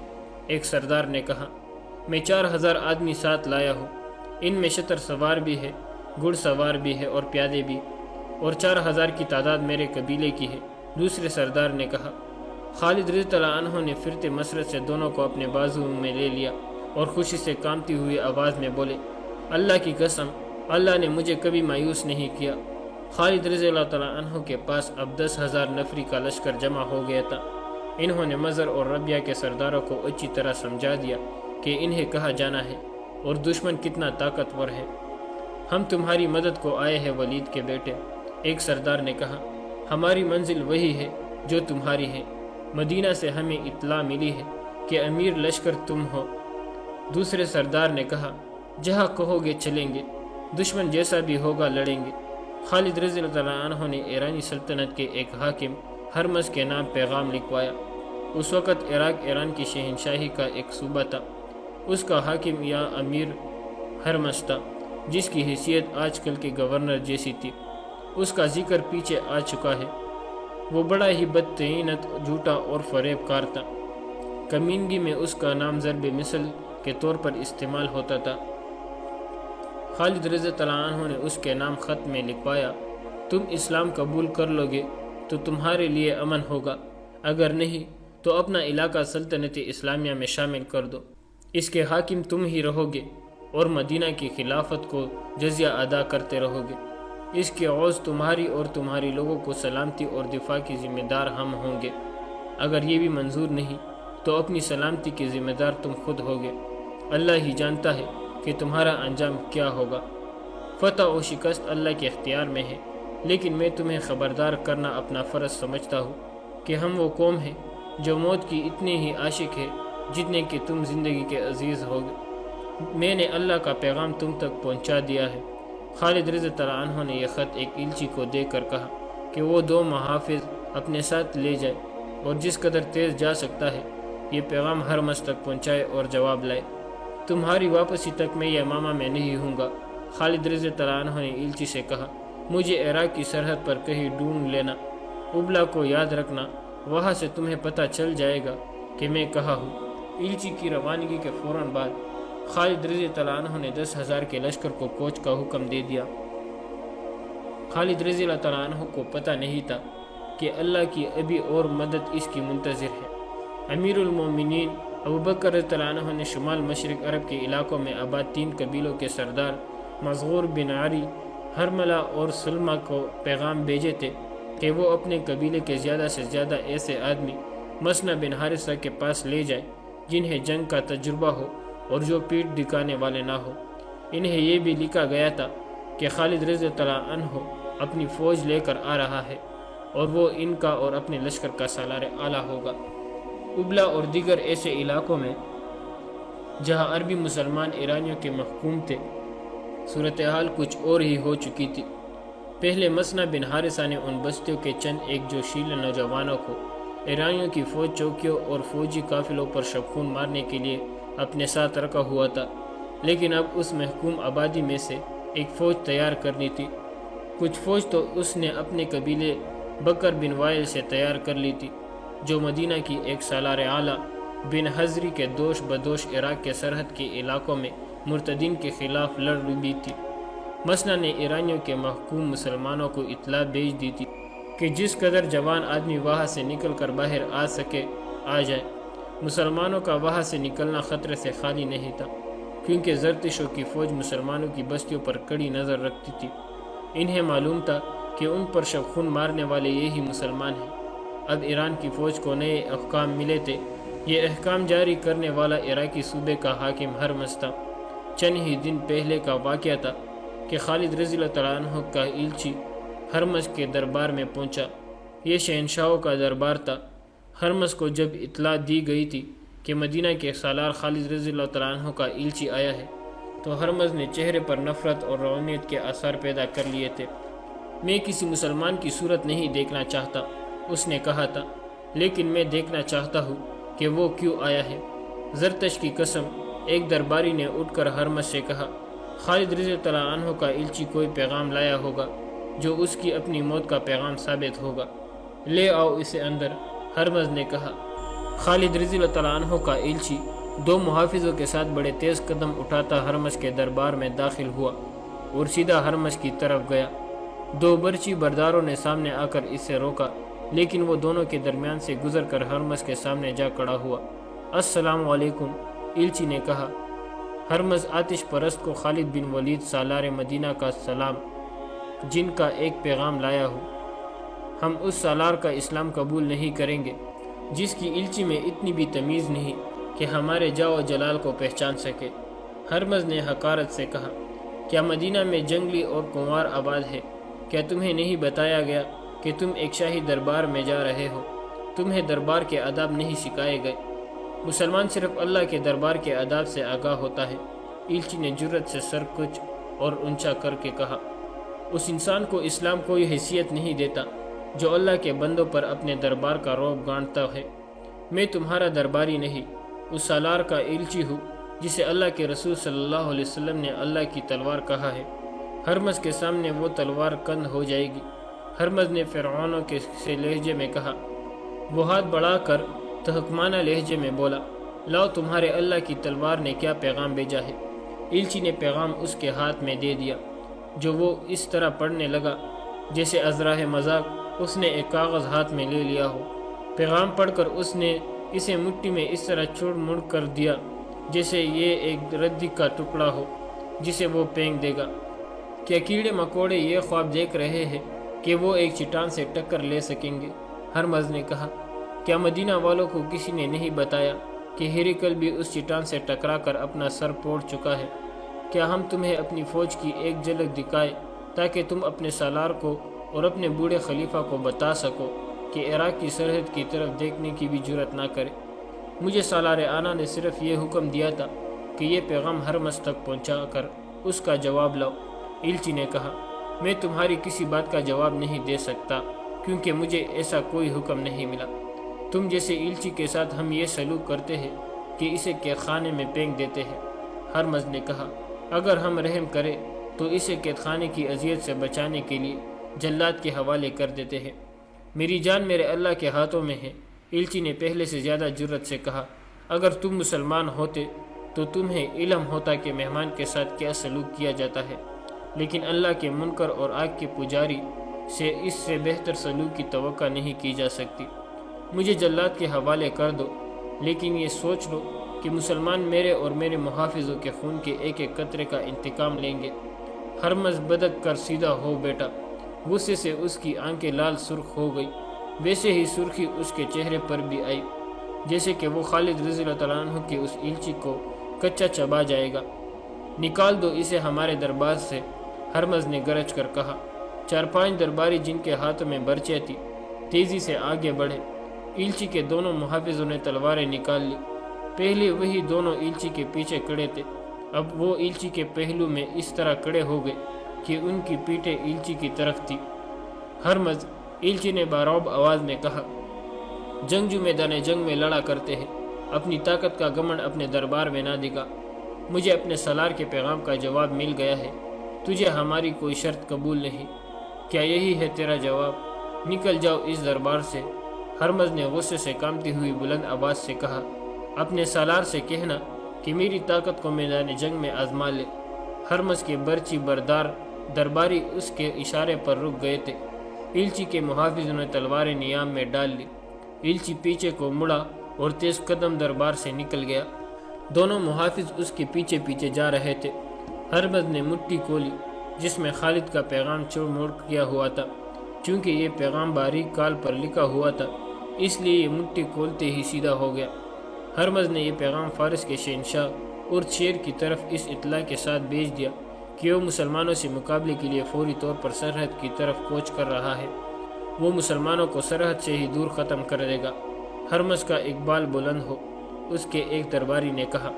ایک سردار نے کہا۔ میں 4000 آدمی ساتھ لایا ہوں، ان میں شتر سوار بھی ہے، گھڑ سوار بھی ہے اور پیادے بھی، اور 4000 کی تعداد میرے قبیلے کی ہے۔ دوسرے سردار نے کہا۔ خالد رضی اللہ عنہ نے پھرتے مسرت سے دونوں کو اپنے بازو میں لے لیا اور خوشی سے کانپتی ہوئی آواز میں بولے، اللہ کی قسم، اللہ نے مجھے کبھی مایوس نہیں کیا۔ خالد رضی اللہ تعالیٰ عنہ کے پاس اب 10,000 نفری کا لشکر جمع ہو گیا تھا۔ انہوں نے مضر اور ربیہ کے سرداروں کو اچھی طرح سمجھا دیا کہ انہیں کہاں جانا ہے اور دشمن کتنا طاقتور ہے۔ ہم تمہاری مدد کو آئے ہیں ولید کے بیٹے، ایک سردار نے کہا۔ ہماری منزل وہی ہے جو تمہاری ہے، مدینہ سے ہمیں اطلاع ملی ہے کہ امیر لشکر تم ہو۔ دوسرے سردار نے کہا، جہاں کہو گے چلیں گے، دشمن جیسا بھی ہوگا لڑیں گے۔ خالد رضی اللہ عنہ نے ایرانی سلطنت کے ایک حاکم ہرمز کے نام پیغام لکھوایا۔ اس وقت عراق ایران کی شہنشاہی کا ایک صوبہ تھا۔ اس کا حاکم یا امیر ہرمز تھا، جس کی حیثیت آج کل کے گورنر جیسی تھی۔ اس کا ذکر پیچھے آ چکا ہے۔ وہ بڑا ہی بدطینت، جھوٹا اور فریب کار تھا۔ کمینگی میں اس کا نام ضرب مثل کے طور پر استعمال ہوتا تھا۔ خالد رضی اللہ عنہ نے اس کے نام خط میں لکھوایا، تم اسلام قبول کر لو گے تو تمہارے لیے امن ہوگا، اگر نہیں تو اپنا علاقہ سلطنت اسلامیہ میں شامل کر دو۔ اس کے حاکم تم ہی رہو گے اور مدینہ کی خلافت کو جزیہ ادا کرتے رہو گے۔ اس کے عوض تمہاری اور تمہاری لوگوں کو سلامتی اور دفاع کی ذمہ دار ہم ہوں گے۔ اگر یہ بھی منظور نہیں تو اپنی سلامتی کی ذمہ دار تم خود ہوگے۔ اللہ ہی جانتا ہے کہ تمہارا انجام کیا ہوگا۔ فتح و شکست اللہ کے اختیار میں ہے، لیکن میں تمہیں خبردار کرنا اپنا فرض سمجھتا ہوں کہ ہم وہ قوم ہیں جو موت کی اتنی ہی عاشق ہے جتنے کہ تم زندگی کے عزیز ہوگے۔ میں نے اللہ کا پیغام تم تک پہنچا دیا ہے۔ خالد رضی اللہ عنہ نے یہ خط ایک ایلچی کو دے کر کہا کہ وہ 2 محافظ اپنے ساتھ لے جائے اور جس قدر تیز جا سکتا ہے یہ پیغام ہرمز تک پہنچائے اور جواب لائے۔ تمہاری واپسی تک میں یمامہ میں نہیں ہوں گا۔ خالد رضی اللہ عنہ نے ایلچی سے کہا، مجھے عراق کی سرحد پر کہیں ڈھونڈ لینا، ابلا کو یاد رکھنا، وہاں سے تمہیں پتہ چل جائے گا کہ میں کہاں ہوں۔ ایلچی کی روانگی کے فوراً بعد خالد رضی اللہ عنہ نے 10,000 کے لشکر کو کوچ کا حکم دے دیا۔ خالد رضی اللہ عنہ کو پتہ نہیں تھا کہ اللہ کی ابھی اور مدد اس کی منتظر ہے۔ امیر المومنین ابوبکر رضی اللہ عنہ نے شمال مشرق عرب کے علاقوں میں آباد 3 قبیلوں کے سردار مزغور بن عاری، ہرملہ اور سلمہ کو پیغام بھیجے تھے کہ وہ اپنے قبیلے کے زیادہ سے زیادہ ایسے آدمی مسنہ بن حارثہ کے پاس لے جائیں جنہیں جنگ کا تجربہ ہو اور جو پیٹھ دکھانے والے نہ ہو۔ انہیں یہ بھی لکھا گیا تھا کہ خالد رضی اللہ عنہ اپنی فوج لے کر آ رہا ہے اور وہ ان کا اور اپنے لشکر کا سالار اعلیٰ ہوگا۔ ابلا اور دیگر ایسے علاقوں میں جہاں عربی مسلمان ایرانیوں کے محکوم تھے، صورتحال کچھ اور ہی ہو چکی تھی۔ پہلے مسنہ بن حارثہ نے ان بستیوں کے چند ایک جوشیل نوجوانوں کو ایرانیوں کی فوج چوکیوں اور فوجی قافلوں پر شبخون مارنے کے لیے اپنے ساتھ رکھا ہوا تھا، لیکن اب اس محکوم آبادی میں سے ایک فوج تیار کرنی تھی۔ کچھ فوج تو اس نے اپنے قبیلے بکر بن وائل سے تیار کر لی تھی، جو مدینہ کی ایک سالار اعلیٰ بن حضری کے دوش بدوش عراق کے سرحد کے علاقوں میں مرتدین کے خلاف لڑ رہی تھی۔ مسنہ نے ایرانیوں کے محکوم مسلمانوں کو اطلاع بھیج دی تھی کہ جس قدر جوان آدمی وہاں سے نکل کر باہر آ سکے آ جائے۔ مسلمانوں کا وہاں سے نکلنا خطرے سے خالی نہیں تھا، کیونکہ زرتشوں کی فوج مسلمانوں کی بستیوں پر کڑی نظر رکھتی تھی۔ انہیں معلوم تھا کہ ان پر شبخون مارنے والے یہی مسلمان ہیں۔ اب ایران کی فوج کو نئے احکام ملے تھے۔ یہ احکام جاری کرنے والا عراقی صوبے کا حاکم ہرمز تھا۔ چند ہی دن پہلے کا واقعہ تھا کہ خالد رضی اللہ عنہ کا ایلچی ہرمز کے دربار میں پہنچا۔ یہ شہنشاہوں کا دربار تھا۔ ہرمز کو جب اطلاع دی گئی تھی کہ مدینہ کے سالار خالد رضی اللہ عنہ کا ایلچی آیا ہے تو ہرمز نے چہرے پر نفرت اور رومیت کے آثار پیدا کر لیے تھے۔ میں کسی مسلمان کی صورت نہیں دیکھنا چاہتا، اس نے کہا تھا، لیکن میں دیکھنا چاہتا ہوں کہ وہ کیوں آیا ہے۔ زرتش کی قسم، ایک درباری نے اٹھ کر ہرمز سے کہا، خالد رضی اللہ عنہ کا ایلچی کوئی پیغام لایا ہوگا جو اس کی اپنی موت کا پیغام ثابت ہوگا، لے آؤ اسے اندر۔ ہرمز نے کہا، خالد رضی اللہ عنہ کا ایلچی دو محافظوں کے ساتھ بڑے تیز قدم اٹھاتا ہرمز کے دربار میں داخل ہوا اور سیدھا ہرمز کی طرف گیا۔ دو برچی برداروں نے سامنے آ کر اسے روکا، لیکن وہ دونوں کے درمیان سے گزر کر ہرمز کے سامنے جا کھڑا ہوا۔ السلام علیکم، ایلچی نے کہا۔ ہرمز آتش پرست کو خالد بن ولید سالار مدینہ کا سلام، جن کا ایک پیغام لایا ہوں۔ ہم اس سالار کا اسلام قبول نہیں کریں گے جس کی ایلچی میں اتنی بھی تمیز نہیں کہ ہمارے جاہ و جلال کو پہچان سکے۔ ہرمز نے حقارت سے کہا، کیا مدینہ میں جنگلی اور کنوار آباد ہے؟ کیا تمہیں نہیں بتایا گیا کہ تم ایک شاہی دربار میں جا رہے ہو؟ تمہیں دربار کے آداب نہیں سکھائے گئے؟ مسلمان صرف اللہ کے دربار کے آداب سے آگاہ ہوتا ہے۔ ایلچی نے جرت سے سر کچھ اور اونچا کر کے کہا، اس انسان کو اسلام کوئی حیثیت نہیں دیتا جو اللہ کے بندوں پر اپنے دربار کا رعب گانٹتا ہے۔ میں تمہارا درباری نہیں، اس سالار کا ایلچی ہوں جسے اللہ کے رسول صلی اللہ علیہ وسلم نے اللہ کی تلوار کہا ہے۔ ہرمز کے سامنے وہ تلوار کند ہو جائے گی۔ ہرمز نے فرعونوں کے سے لہجے میں کہا۔ وہ ہاتھ بڑھا کر تحکمانہ لہجے میں بولا، لاؤ تمہارے اللہ کی تلوار نے کیا پیغام بھیجا ہے؟ ایلچی نے پیغام اس کے ہاتھ میں دے دیا، جو وہ اس طرح پڑھنے لگا جیسے ازراہ مذاق اس نے ایک کاغذ ہاتھ میں لے لیا ہو۔ پیغام پڑھ کر اس نے اسے مٹی میں اس طرح چوڑ مڑ کر دیا جیسے یہ ایک ردی کا ٹکڑا ہو جسے وہ پھینک دے گا۔ کیا کیڑے مکوڑے یہ خواب دیکھ رہے ہیں کہ وہ ایک چٹان سے ٹکر لے سکیں گے؟ ہرمز نے کہا، کیا مدینہ والوں کو کسی نے نہیں بتایا کہ ہیرکل بھی اس چٹان سے ٹکرا کر اپنا سر پھوڑ چکا ہے؟ کیا ہم تمہیں اپنی فوج کی ایک جھلک دکھائے تاکہ تم اپنے سالار کو اور اپنے بوڑھے خلیفہ کو بتا سکو کہ عراق کی سرحد کی طرف دیکھنے کی بھی جرت نہ کرے؟ مجھے سالار آنا نے صرف یہ حکم دیا تھا کہ یہ پیغام ہرمز تک پہنچا کر اس کا جواب لاؤ۔ ایلچی نے کہا، میں تمہاری کسی بات کا جواب نہیں دے سکتا کیونکہ مجھے ایسا کوئی حکم نہیں ملا۔ تم جیسے ایلچی کے ساتھ ہم یہ سلوک کرتے ہیں کہ اسے قید خانے میں پھینک دیتے ہیں۔ ہرمز نے کہا، اگر ہم رحم کریں تو اسے قید خانے کی اذیت سے بچانے کے لیے جلاد کے حوالے کر دیتے ہیں۔ میری جان میرے اللہ کے ہاتھوں میں ہے۔ ایلچی نے پہلے سے زیادہ جرت سے کہا، اگر تم مسلمان ہوتے تو تمہیں علم ہوتا کہ مہمان کے ساتھ کیا سلوک کیا جاتا ہے، لیکن اللہ کے منکر اور آگ کے پجاری سے اس سے بہتر سلوک کی توقع نہیں کی جا سکتی۔ مجھے جلاد کے حوالے کر دو، لیکن یہ سوچ لو کہ مسلمان میرے اور میرے محافظوں کے خون کے ایک ایک قطرے کا انتقام لیں گے۔ ہرمز بدک کر سیدھا ہو بیٹھا۔ غصے سے اس کی آنکھیں لال سرخ ہو گئی، ویسے ہی سرخی اس کے چہرے پر بھی آئی جیسے کہ وہ خالد رضی اللہ تعالیٰ عنہ کے اس ایلچی کو کچا چبا جائے گا۔ نکال دو اسے ہمارے دربار سے، ہرمز نے گرج کر کہا۔ 4-5 درباری جن کے ہاتھ میں برچے تھی تیزی سے آگے بڑھے۔ ایلچی کے دونوں محافظوں نے تلواریں نکال لی۔ پہلے وہی دونوں ایلچی کے پیچھے کھڑے تھے، اب وہ ایلچی کے پہلو میں اس طرح کھڑے ہو گئے کہ ان کی پیٹھیں ایلچی کی طرف تھی۔ ہرمز، ایلچی نے بارعب آواز میں کہا، جنگجو میدان جنگ میں لڑا کرتے ہیں، اپنی طاقت کا گھمنڈ اپنے دربار میں نہ دکھا۔ مجھے اپنے سالار کے پیغام کا جواب مل گیا ہے، تجھے ہماری کوئی شرط قبول نہیں۔ کیا یہی ہے تیرا جواب؟ نکل جاؤ اس دربار سے۔ ہرمز نے غصے سے کانپتی ہوئی بلند آواز سے کہا، اپنے سالار سے کہنا کہ میری طاقت کو میدان جنگ میں آزما لے۔ ہرمز کے برچی بردار درباری اس کے اشارے پر رک گئے تھے۔ ایلچی کے محافظوں نے تلواریں نیام میں ڈال لی۔ ایلچی پیچھے کو مڑا اور تیز قدم دربار سے نکل گیا۔ دونوں محافظ اس کے پیچھے پیچھے جا رہے تھے۔ ہرمز نے مٹھی کھولی جس میں خالد کا پیغام چوڑ موڑ کیا ہوا تھا۔ چونکہ یہ پیغام باریک کال پر لکھا ہوا تھا اس لیے یہ مٹھی کھولتے ہی سیدھا ہو گیا۔ ہرمز نے یہ پیغام فارس کے شہنشاہ اور شیر کی طرف اس اطلاع کے ساتھ بھیج دیا کہ وہ مسلمانوں سے مقابلے کے لیے فوری طور پر سرحد کی طرف کوچ کر رہا ہے۔ وہ مسلمانوں کو سرحد سے ہی دور ختم کر دے گا۔ ہرمز کا اقبال بلند ہو، اس کے ایک درباری نے کہا،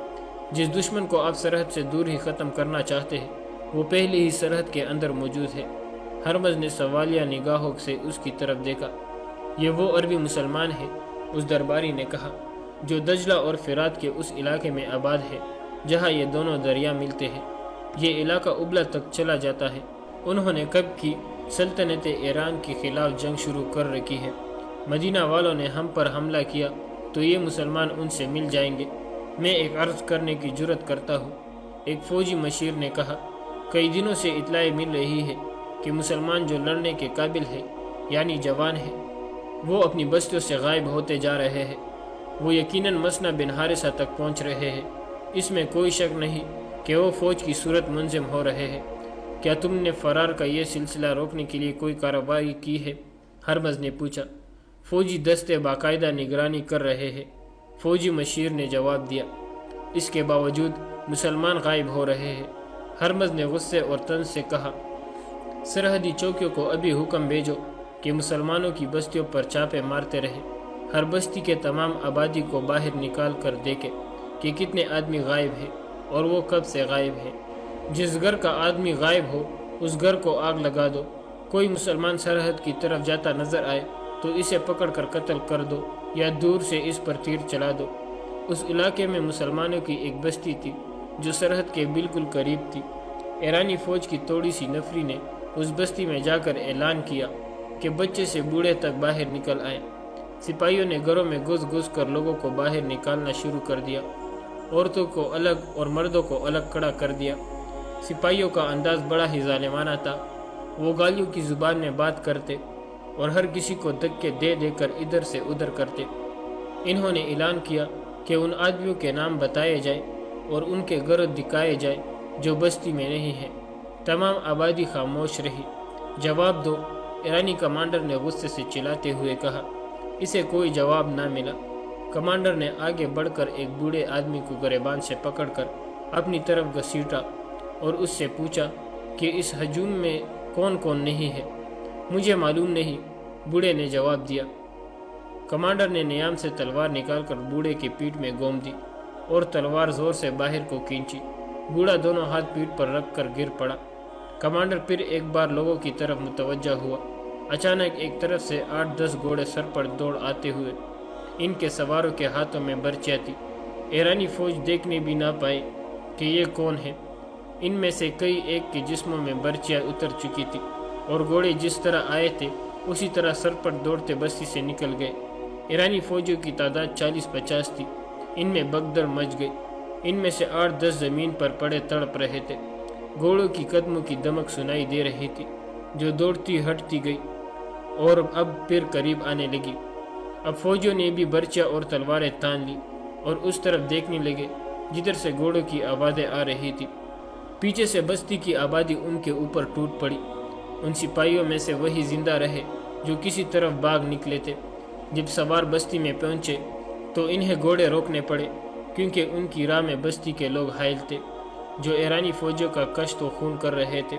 جس دشمن کو آپ سرحد سے دور ہی ختم کرنا چاہتے ہیں وہ پہلے ہی سرحد کے اندر موجود ہے۔ ہرمز نے سوالیہ نگاہوں سے اس کی طرف دیکھا۔ یہ وہ عربی مسلمان ہے، اس درباری نے کہا، جو دجلہ اور فرات کے اس علاقے میں آباد ہے جہاں یہ دونوں دریا ملتے ہیں۔ یہ علاقہ ابلا تک چلا جاتا ہے۔ انہوں نے کب کی سلطنت ایران کے خلاف جنگ شروع کر رکھی ہے۔ مدینہ والوں نے ہم پر حملہ کیا تو یہ مسلمان ان سے مل جائیں گے۔ میں ایک عرض کرنے کی جرت کرتا ہوں، ایک فوجی مشیر نے کہا۔ کئی دنوں سے اطلاع مل رہی ہے کہ مسلمان جو لڑنے کے قابل ہے یعنی جوان ہے وہ اپنی بستیوں سے غائب ہوتے جا رہے ہیں۔ وہ یقیناً مسنع بن حارثہ تک پہنچ رہے ہیں۔ اس میں کوئی شک نہیں کہ وہ فوج کی صورت منظم ہو رہے ہیں۔ کیا تم نے فرار کا یہ سلسلہ روکنے کے لیے کوئی کارروائی کی ہے؟ ہرمز نے پوچھا۔ فوجی دستے باقاعدہ نگرانی کر رہے ہیں، فوجی مشیر نے جواب دیا۔ اس کے باوجود مسلمان غائب ہو رہے ہیں۔ ہرمز نے غصے اور طنز سے کہا، سرحدی چوکیوں کو ابھی حکم بھیجو کہ مسلمانوں کی بستیوں پر چھاپے مارتے رہے، ہر بستی کے تمام آبادی کو باہر نکال کر دیکھے کہ کتنے آدمی غائب ہیں اور وہ کب سے غائب ہیں۔ جس گھر کا آدمی غائب ہو اس گھر کو آگ لگا دو۔ کوئی مسلمان سرحد کی طرف جاتا نظر آئے تو اسے پکڑ کر قتل کر دو یا دور سے اس پر تیر چلا دو۔ اس علاقے میں مسلمانوں کی ایک بستی تھی جو سرحد کے بالکل قریب تھی۔ ایرانی فوج کی تھوڑی سی نفری نے اس بستی میں جا کر اعلان کیا کہ بچے سے بوڑھے تک باہر نکل آئے۔ سپاہیوں نے گھروں میں گھس گھس کر لوگوں کو باہر نکالنا شروع کر دیا، عورتوں کو الگ اور مردوں کو الگ کھڑا کر دیا۔ سپاہیوں کا انداز بڑا ہی ظالمانہ تھا، وہ گالیوں کی زبان میں بات کرتے اور ہر کسی کو دھکے دے دے کر ادھر سے ادھر کرتے۔ انہوں نے اعلان کیا کہ ان آدمیوں کے نام بتائے جائیں اور ان کے گرد دکھائے جائیں جو بستی میں نہیں ہیں۔ تمام آبادی خاموش رہی۔ جواب دو، ایرانی کمانڈر نے غصے سے چلاتے ہوئے کہا۔ اسے کوئی جواب نہ ملا۔ کمانڈر نے آگے بڑھ کر ایک بوڑھے آدمی کو گریبان سے پکڑ کر اپنی طرف گھسیٹا اور اس سے پوچھا کہ اس ہجوم میں کون کون نہیں ہے؟ مجھے معلوم نہیں، بوڑھے نے جواب دیا۔ کمانڈر نے نیام سے تلوار نکال کر بوڑھے کی پیٹھ میں گھوم دی اور تلوار زور سے باہر کو کھینچی۔ بوڑھا دونوں ہاتھ پیٹھ پر رکھ کر گر پڑا۔ کمانڈر پھر ایک بار لوگوں کی طرف متوجہ ہوا۔ اچانک ایک طرف سے 8-10 گھوڑے سر پر دوڑ آتے ہوئے، ان کے سواروں کے ہاتھوں میں برچیاں تھی۔ ایرانی فوج دیکھنے بھی نہ پائی کہ یہ کون ہے۔ ان میں سے کئی ایک کے جسموں میں برچیاں اتر چکی تھی اور گھوڑے جس طرح آئے تھے اسی طرح سر پر دوڑتے بستی سے نکل گئے۔ ایرانی فوجیوں کی تعداد 40-50 تھی۔ ان میں بگدڑ مچ گئی۔ ان میں سے 8-10 زمین پر پڑے تڑپ رہے تھے۔ گھوڑوں کی قدموں کی دمک سنائی دے رہی تھی جو دوڑتی ہٹتی گئی اور اب پھر قریب آنے لگی۔ اب فوجیوں نے بھی برچیاں اور تلواریں تان لی اور اس طرف دیکھنے لگے جدھر سے گھوڑوں کی آوازیں آ رہی تھی۔ پیچھے سے بستی کی آبادی ان کے اوپر ٹوٹ پڑی۔ ان سپاہیوں میں سے وہی زندہ رہے جو کسی طرف بھاگ نکلے تھے۔ جب سوار بستی میں پہنچے تو انہیں گھوڑے روکنے پڑے کیونکہ ان کی راہ میں بستی کے لوگ حائل تھے جو ایرانی فوجیوں کا کشت و خون کر رہے تھے۔